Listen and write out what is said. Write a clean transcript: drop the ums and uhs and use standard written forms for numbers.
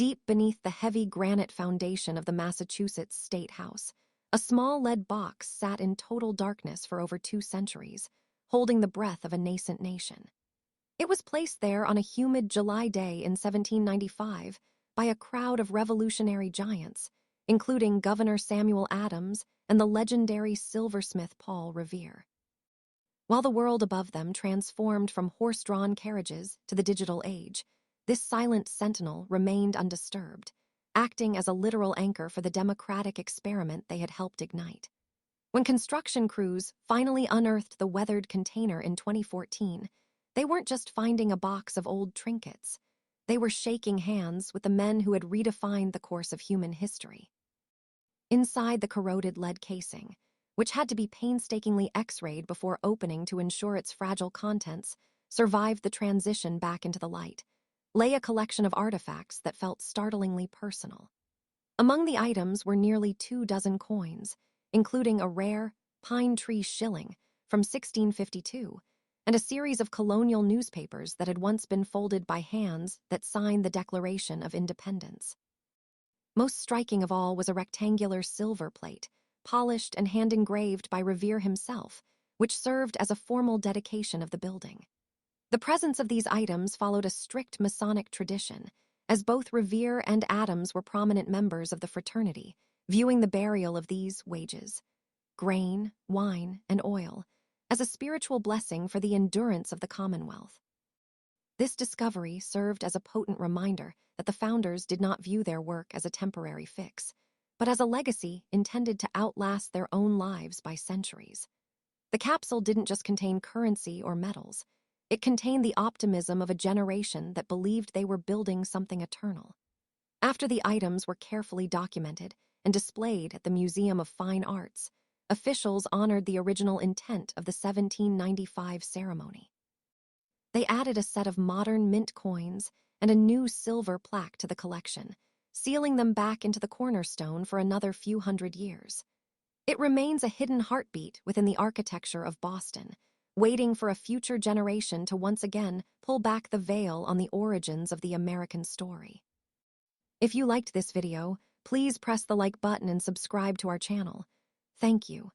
Deep beneath the heavy granite foundation of the Massachusetts State House, a small lead box sat in total darkness for over 2 centuries, holding the breath of a nascent nation. It was placed there on a humid July day in 1795 by a crowd of revolutionary giants, including Governor Samuel Adams and the legendary silversmith Paul Revere. While the world above them transformed from horse-drawn carriages to the digital age, this silent sentinel remained undisturbed, acting as a literal anchor for the democratic experiment they had helped ignite. When construction crews finally unearthed the weathered container in 2014, they weren't just finding a box of old trinkets. They were shaking hands with the men who had redefined the course of human history. Inside the corroded lead casing, which had to be painstakingly x-rayed before opening to ensure its fragile contents survived the transition back into the light, lay a collection of artifacts that felt startlingly personal. Among the items were nearly 2 dozen coins, including a rare pine tree shilling from 1652 and a series of colonial newspapers that had once been folded by hands that signed the Declaration of Independence. Most striking of all was a rectangular silver plate, polished and hand-engraved by Revere himself, which served as a formal dedication of the building. The presence of these items followed a strict Masonic tradition, as both Revere and Adams were prominent members of the fraternity, viewing the burial of these wages, grain, wine, and oil, as a spiritual blessing for the endurance of the Commonwealth. This discovery served as a potent reminder that the founders did not view their work as a temporary fix, but as a legacy intended to outlast their own lives by centuries. The capsule didn't just contain currency or metals. It contained the optimism of a generation that believed they were building something eternal. After the items were carefully documented and displayed at the Museum of Fine Arts, officials honored the original intent of the 1795 ceremony. They added a set of modern mint coins and a new silver plaque to the collection, sealing them back into the cornerstone for another few hundred years. It remains a hidden heartbeat within the architecture of Boston, waiting for a future generation to once again pull back the veil on the origins of the American story. If you liked this video, please press the like button and subscribe to our channel. Thank you.